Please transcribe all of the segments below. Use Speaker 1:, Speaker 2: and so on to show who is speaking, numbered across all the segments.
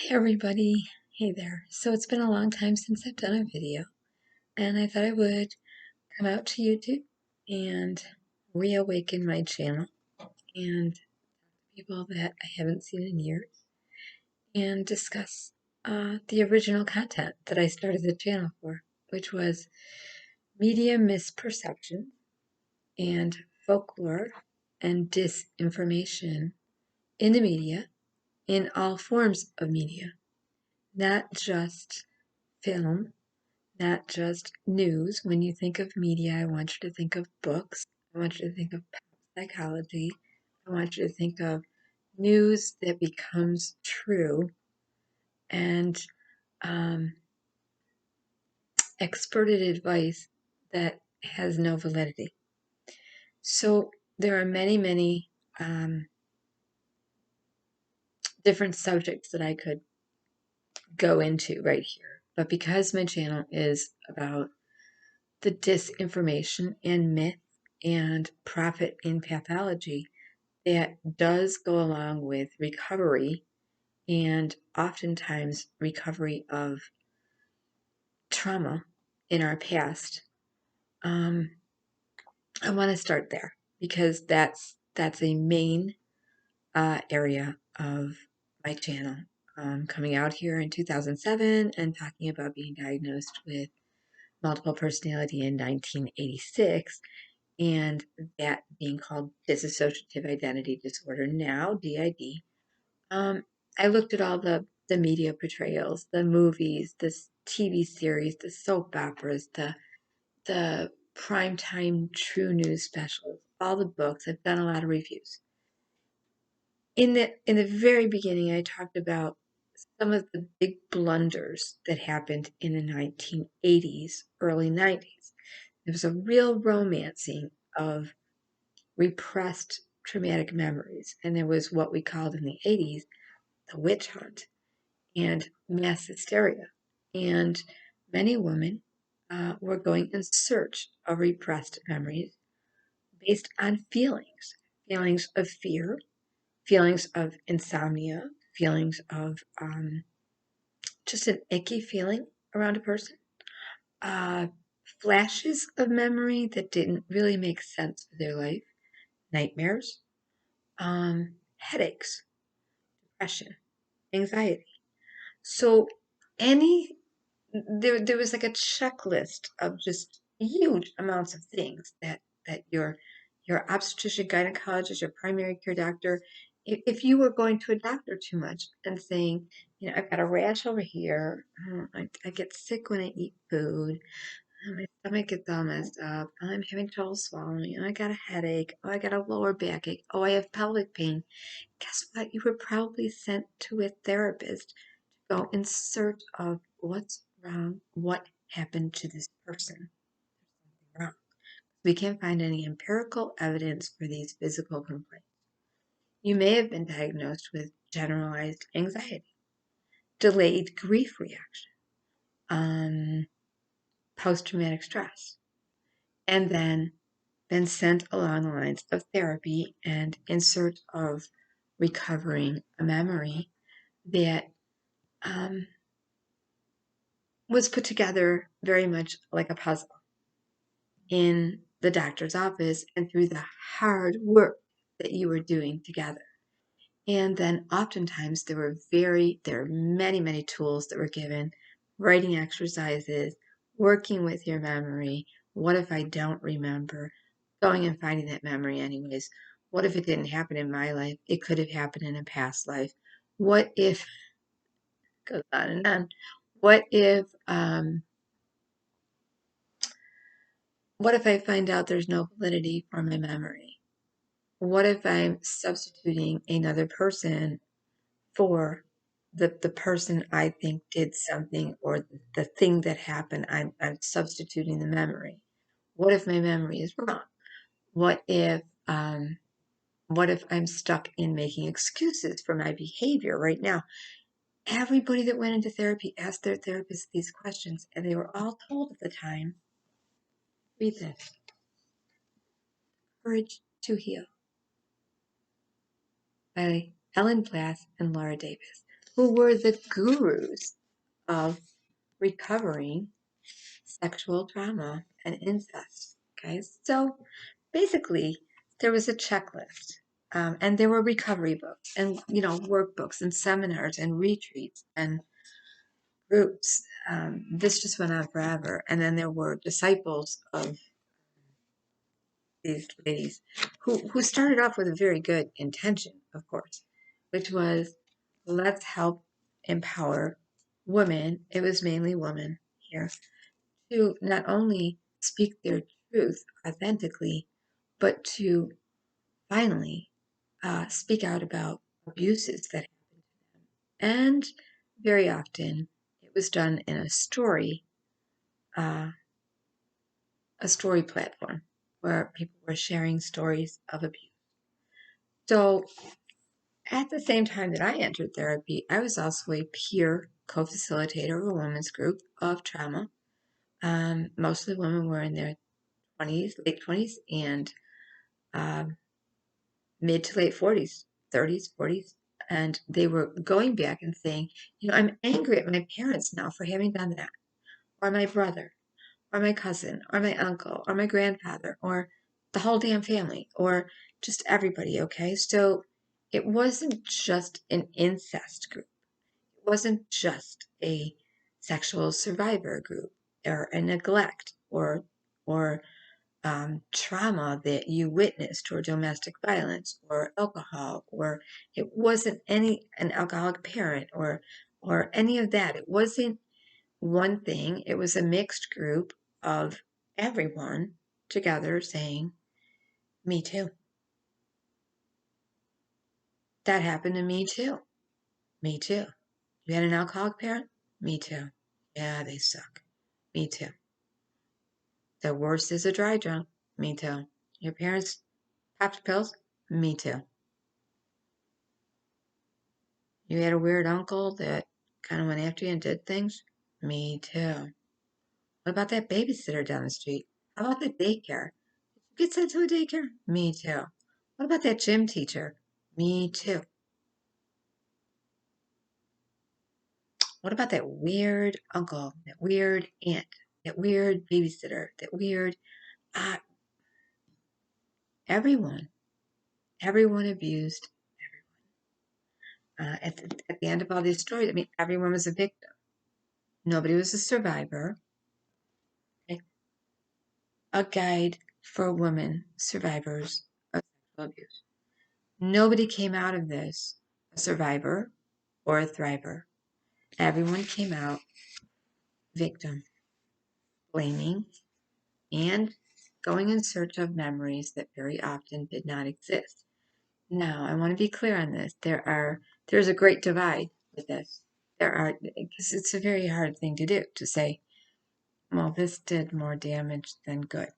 Speaker 1: Hi everybody. Hey there. So it's been a long time since I've done a video, and I thought I would come out to YouTube and reawaken my channel and people that I haven't seen in years and discuss the original content that I started the channel for, which was media misperception and folklore and disinformation in the media, in all forms of media, not just film, not just news. When you think of media, I want you to think of books. I want you to think of psychology. I want you to think of news that becomes true and um, experted advice that has no validity. So there are many, many different subjects that I could go into right here. But because my channel is about the disinformation and myth and profit in pathology, that does go along with recovery and oftentimes recovery of trauma in our past. I want to start there because that's a main area of my channel. Coming out here in 2007 and talking about being diagnosed with multiple personality in 1986, and that being called dissociative identity disorder, now DID. I looked at all the media portrayals, the movies, the TV series, the soap operas, the primetime true news specials, all the books. I've done a lot of reviews. In the very beginning, I talked about some of the big blunders that happened in the 1980s, early 90s. There was a real romancing of repressed traumatic memories, and there was what we called in the 80s the witch hunt and mass hysteria. And many women were going in search of repressed memories based on feelings of fear, feelings of insomnia, feelings of just an icky feeling around a person, uh, flashes of memory that didn't really make sense for their life, nightmares, headaches, depression, anxiety. So any there was like a checklist of just huge amounts of things that your obstetrician gynecologist, your primary care doctor, if you were going to a doctor too much and saying, I've got a rash over here, I get sick when I eat food, my stomach gets all messed up, I'm having trouble swallowing, I got a headache, I got a lower backache, I have pelvic pain. Guess what? You were probably sent to a therapist to go in search of what's wrong, what happened to this person. There's something wrong. We can't find any empirical evidence for these physical complaints. You may have been diagnosed with generalized anxiety, delayed grief reaction, post-traumatic stress, and then been sent along the lines of therapy and in search of recovering a memory that was put together very much like a puzzle in the doctor's office and through the hard work that you were doing together. And then oftentimes there are many, many tools that were given, writing exercises, working with your memory. What if I don't remember? Going and finding that memory anyways. What if it didn't happen in my life? It could have happened in a past life. What if, goes on and on. What if I find out there's no validity for my memory? What if I'm substituting another person for the person I think did something, or the thing that happened? I'm substituting the memory. What if my memory is wrong? What if I'm stuck in making excuses for my behavior right now? Everybody that went into therapy asked their therapist these questions, and they were all told at the time, read this, Courage to Heal by Ellen Plath and Laura Davis. who were the gurus of recovering sexual trauma and incest. Okay, so basically, there was a checklist, and there were recovery books, and workbooks, and seminars, and retreats, and groups. This just went on forever, and then there were disciples of these ladies who started off with a very good intention, of course, which was let's help empower women. It was mainly women here to not only speak their truth authentically, but to finally speak out about abuses that happened to them. And very often it was done in uh, a story platform where people were sharing stories of abuse. So at the same time that I entered therapy, I was also a peer co-facilitator of a women's group of trauma. Most of the women were in their 20s, late 20s, and um, mid to late 40s, 30s, 40s. And they were going back and saying, I'm angry at my parents now for having done that, or my brother, or my cousin, or my uncle, or my grandfather, or the whole damn family, or just everybody, okay? So it wasn't just an incest group. It wasn't just a sexual survivor group, or a neglect, or trauma that you witnessed, or domestic violence, or alcohol, or it wasn't an alcoholic parent, or any of that. It wasn't one thing. It was a mixed group of everyone together saying, "Me too. That happened to me too. Me too. You had an alcoholic parent? Me too. Yeah, they suck. Me too. The worst is a dry drunk. Me too. Your parents popped pills? Me too. You had a weird uncle that kind of went after you and did things? Me too. What about that babysitter down the street? How about the daycare? Did you get sent to a daycare? Me too. What about that gym teacher? Me too. What about that weird uncle, that weird aunt, that weird babysitter, that weird, ah, everyone. Everyone abused everyone. At the end of all these stories, I mean, everyone was a victim. Nobody was a survivor. Okay? A guide for women survivors of sexual abuse. Nobody came out of this a survivor or a thriver. Everyone came out victim, blaming, and going in search of memories that very often did not exist. Now, I want to be clear on this. There's a great divide with this. Because it's a very hard thing to do, to say, well, this did more damage than good.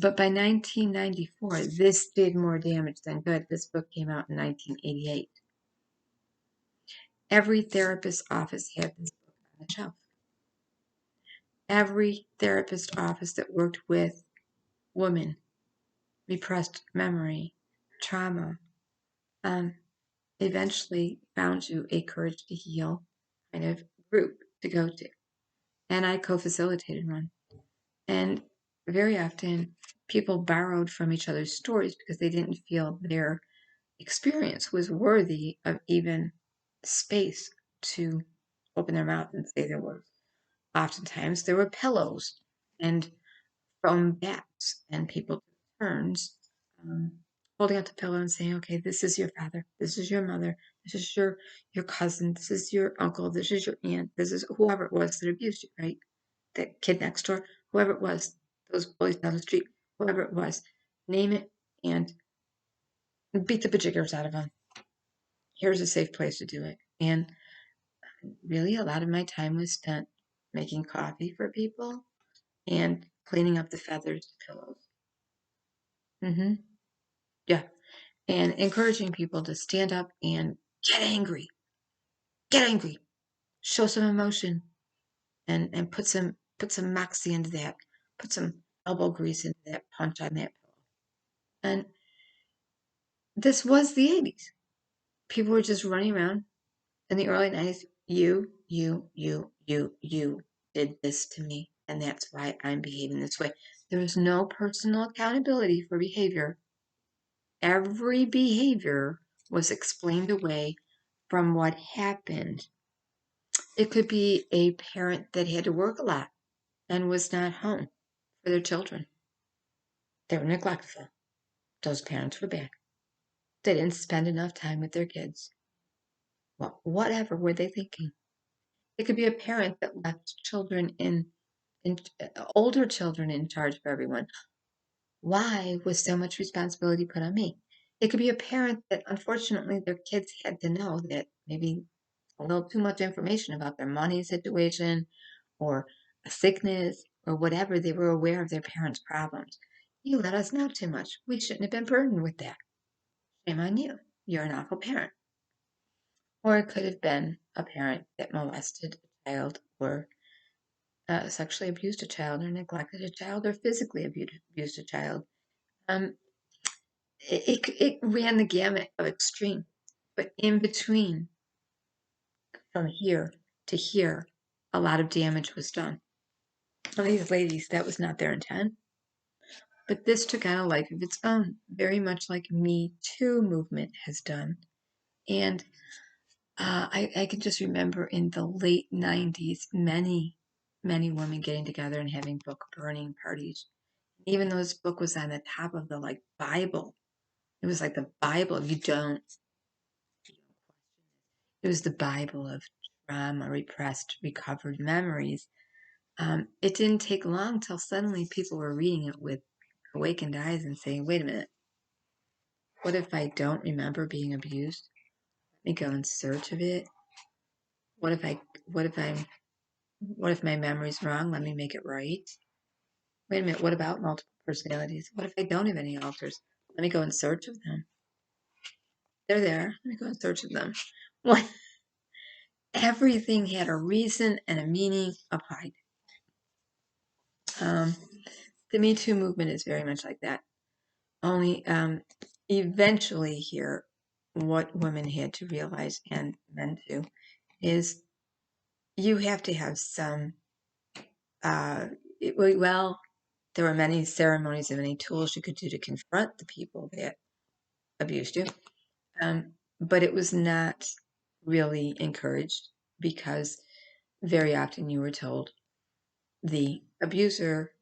Speaker 1: But by 1994, this did more damage than good. This book came out in 1988. Every therapist's office had this book on the shelf. Every therapist office that worked with women, repressed memory, trauma, eventually found you a Courage to Heal kind of group to go to. And I co-facilitated one. And very often people borrowed from each other's stories because they didn't feel their experience was worthy of even space to open their mouth and say their words. Oftentimes there were pillows and foam bats, and people took turns um, holding up the pillow and saying, okay, this is your father, this is your mother, this is your cousin, this is your uncle, this is your aunt, this is whoever it was that abused you, right? That kid next door, whoever it was, those bullies down the street, whoever it was, name it and beat the bejiggers out of them. Here's a safe place to do it. And really, a lot of my time was spent making coffee for people and cleaning up the feathers pillows. Mm-hmm. Yeah. And encouraging people to stand up and get angry, show some emotion, and put some moxie into that, put some elbow grease into that punch on that pillow. And this was the 80s. People were just running around in the early 90s, you did this to me, and that's why I'm behaving this way. There was no personal accountability for behavior. Every behavior was explained away from what happened. It could be a parent that had to work a lot and was not home for their children. They were neglectful. Those parents were bad. They didn't spend enough time with their kids. Well, whatever were they thinking? It could be a parent that left children in older children in charge of everyone. Why was so much responsibility put on me? It could be a parent that unfortunately their kids had to know that maybe a little too much information about their money situation or a sickness or whatever. They were aware of their parents' problems. You let us know too much. We shouldn't have been burdened with that. Shame on you. You're an awful parent. Or it could have been a parent that molested a child or sexually abused a child or neglected a child or physically abused a child. Um, it ran the gamut of extreme, but in between, from here to here, a lot of damage was done. Well, these ladies, that was not their intent, but this took on a life of its own, very much like MeToo movement has done. And I can just remember in the late 90s, many women getting together and having book burning parties. Even though this book was on the top of the like Bible, it was like the Bible. If you don't, it was the Bible of trauma, repressed, recovered memories. It didn't take long till suddenly people were reading it with awakened eyes and saying, "Wait a minute, what if I don't remember being abused? Let me go in search of it. What if my memory's wrong? Let me make it right. Wait a minute, what about multiple personalities? What if I don't have any alters? Let me go in search of them. They're there. Let me go in search of them." What? Everything had a reason and a meaning applied. The Me Too movement is very much like that. Only eventually here, what women had to realize, and men too, is you have to have some, well, there were many ceremonies and many tools you could do to confront the people that abused you. But it was not really encouraged because very often you were told the abuser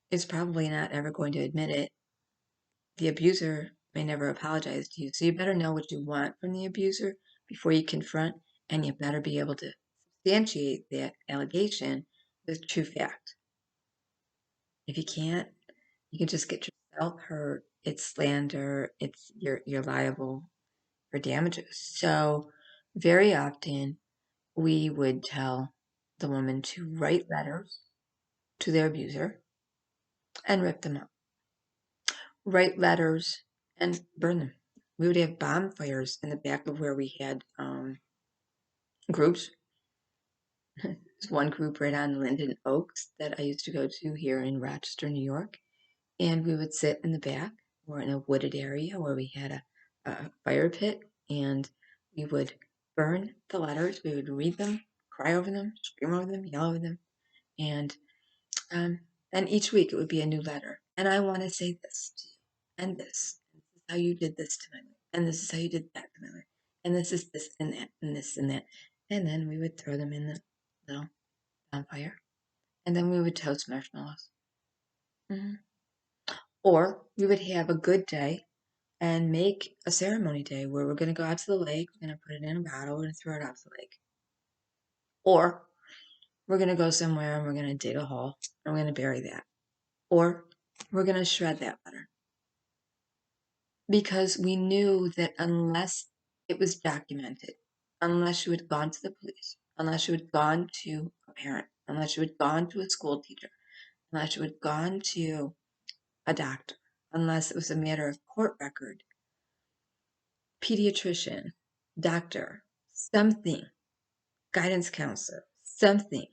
Speaker 1: is probably not ever going to admit it. The abuser may never apologize to you. So you better know what you want from the abuser before you confront, and you better be able to substantiate that allegation with true fact. If you can't, you can just get yourself hurt. It's slander. You're liable for damages. So very often we would tell the woman to write letters to their abuser and rip them up. Write letters and burn them. We would have bonfires in the back of where we had groups. There's one group right on Linden Oaks that I used to go to here in Rochester, New York. And we would sit in the back or in a wooded area where we had a fire pit, and we would burn the letters. We would read them, cry over them, scream over them, yell over them. And and each week it would be a new letter. And I want to say this to you, and this. And this is how you did this to my life. And this is how you did that to my life. And this is this and that and this and that. And then we would throw them in the little bonfire. And then we would toast marshmallows. Hmm. Or we would have a good day and make a ceremony day where we're going to go out to the lake, we're going to put it in a bottle, we're going to throw it out to the lake. Or we're going to go somewhere and we're going to dig a hole and we're going to bury that. Or we're going to shred that letter. Because we knew that unless it was documented, unless you had gone to the police, unless you had gone to a parent, unless you had gone to a school teacher, unless you had gone to a doctor, unless it was a matter of court record, pediatrician, doctor, something, guidance counselor, something,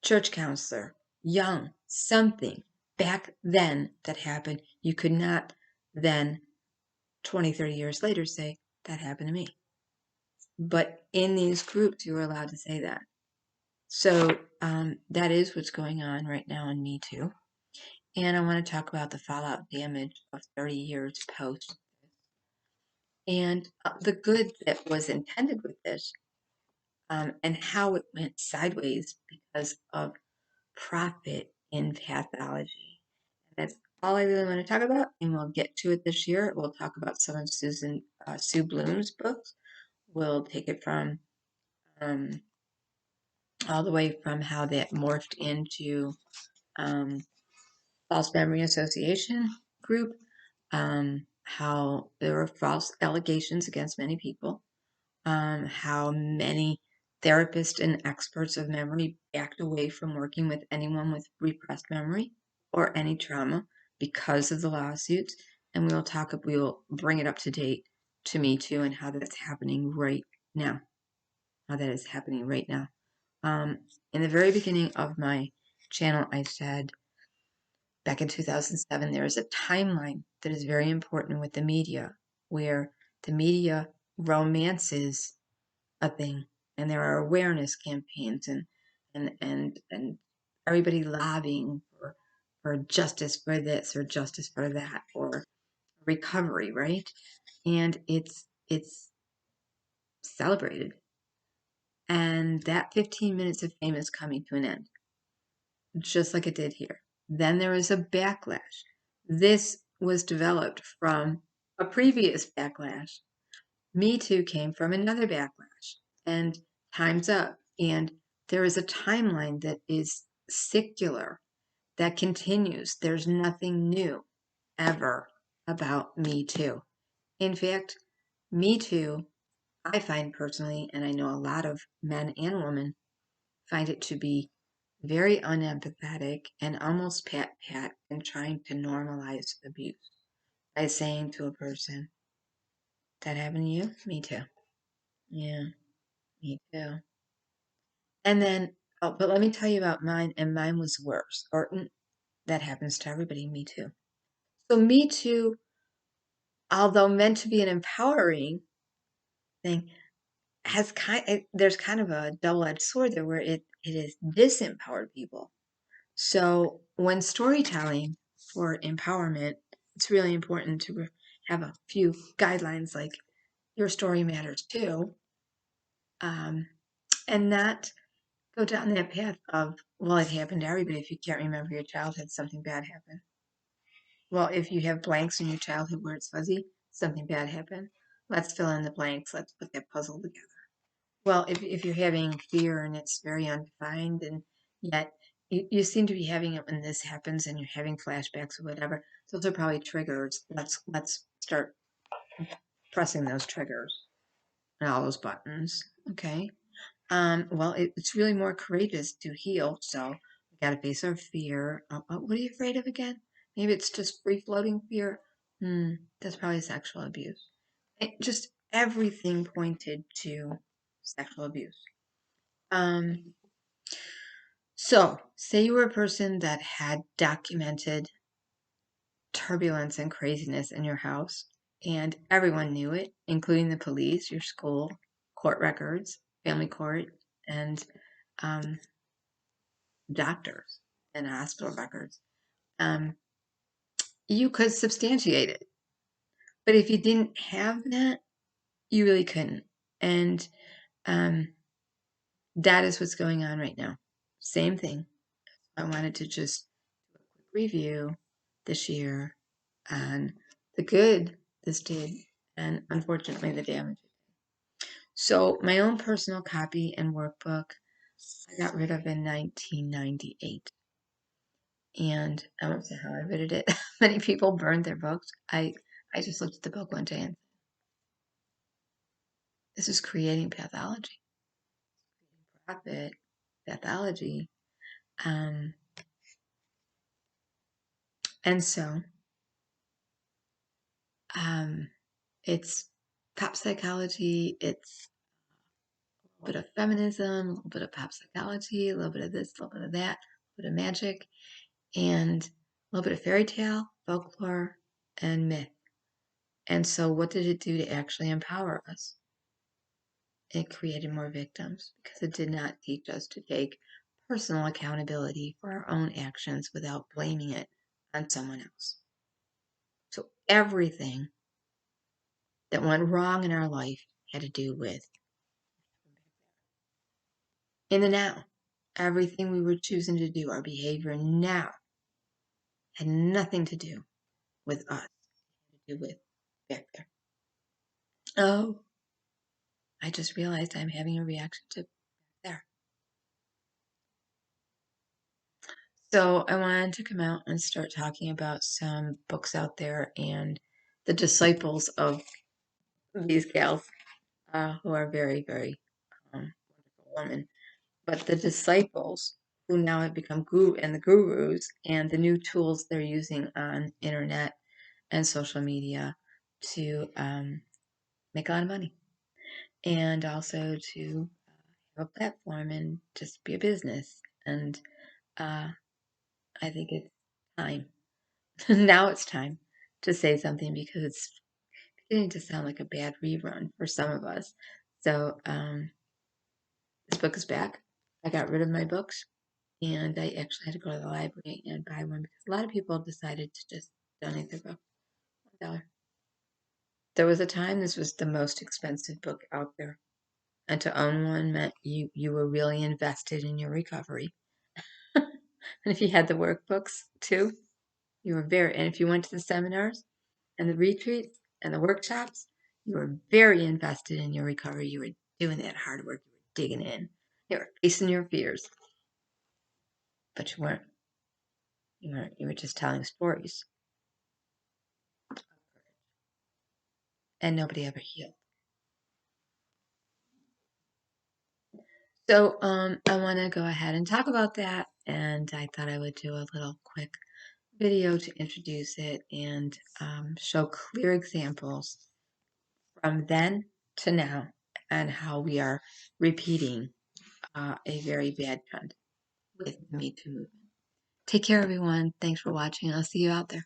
Speaker 1: church counselor, young, something back then that happened, you could not then 20, 30 years later say, that happened to me. But in these groups, you were allowed to say that. So that is what's going on right now in Me Too. And I want to talk about the fallout damage of 30 years post and the good that was intended with this, and how it went sideways because of profit in pathology. That's all I really want to talk about, and we'll get to it this year. We'll talk about some of Sue Bloom's books. We'll take it from um, all the way from how that morphed into um, false memory association group, how there were false allegations against many people, how many therapists and experts of memory backed away from working with anyone with repressed memory or any trauma because of the lawsuits. And we will bring it up to date to Me Too and how that's happening right now. How that is happening right now. In the very beginning of my channel, I said back in 2007, there is a timeline that is very important with the media, where the media romances a thing, and there are awareness campaigns and everybody lobbying for justice for this or justice for that or recovery, right? And it's celebrated, and that 15 minutes of fame is coming to an end, just like it did here. Then there is a backlash. This was developed from a previous backlash. Me Too came from another backlash, and time's up. And there is a timeline that is secular, that continues. There's nothing new ever about Me Too. In fact, Me Too, I find personally, and I know a lot of men and women find it to be very unempathetic and almost pat and trying to normalize abuse by saying to a person, that happened to you? Me too. Yeah, me too. And then, oh, but let me tell you about mine, and mine was worse. Or that happens to everybody, Me Too. So Me Too, although meant to be an empowering thing, there's kind of a double-edged sword there where it has disempowered people. So when storytelling for empowerment, it's really important to have a few guidelines like your story matters too, and not go down that path of, well, it happened to everybody. If you can't remember your childhood, something bad happened. Well, if you have blanks in your childhood where it's fuzzy, something bad happened. Let's fill in the blanks. Let's put that puzzle together. Well, if you're having fear and it's very undefined, and yet you seem to be having it when this happens and you're having flashbacks or whatever, those are probably triggers. Let's start pressing those triggers and all those buttons. Okay. Well, it's really more courageous to heal. So we got to face our fear. What are you afraid of again? Maybe it's just free floating fear. That's probably sexual abuse. Just everything pointed to sexual abuse. So say you were a person that had documented turbulence and craziness in your house, and everyone knew it, including the police, your school, court records, family court, and doctors and hospital records. You could substantiate it. But if you didn't have that, you really couldn't. And that is what's going on right now. Same thing. I wanted to just do a quick review this year on the good this did, and unfortunately the damage. So my own personal copy and workbook I got rid of in 1998. And I won't say how I rid of it. Many people burned their books. I just looked at the book one day and this is creating pathology. Profit, pathology. And so it's pop psychology, it's a little bit of feminism, a little bit of pop psychology, a little bit of this, a little bit of that, a little bit of magic, and a little bit of fairy tale, folklore, and myth. And so what did it do to actually empower us? it created more victims because it did not teach us to take personal accountability for our own actions without blaming it on someone else. So everything that went wrong in our life had to do with in the now. Everything we were choosing to do, our behavior now, had nothing to do with us. It had to do with back there. Oh, I just realized I'm having a reaction to there. So I wanted to come out and start talking about some books out there and the disciples of these gals, who are very, very wonderful women. But the disciples who now have become the gurus and the new tools they're using on internet and social media to make a lot of money, and also to have a platform and just be a business. And I think it's time. Now it's time to say something because it's beginning to sound like a bad rerun for some of us. So this book is back. I got rid of my books, and I actually had to go to the library and buy one because a lot of people decided to just donate their book. $1. There was a time this was the most expensive book out there, and to own one meant you were really invested in your recovery. And if you had the workbooks too, you were very. And if you went to the seminars and the retreats and the workshops, you were very invested in your recovery. You were doing that hard work. You were digging in. You were facing your fears, but you weren't. You weren't. You were just telling stories, and nobody ever healed. So I want to go ahead and talk about that, and I thought I would do a little quick video to introduce it and show clear examples from then to now and how we are repeating a very bad trend with the MeToo movement. Take care, everyone. Thanks for watching. I'll see you out there.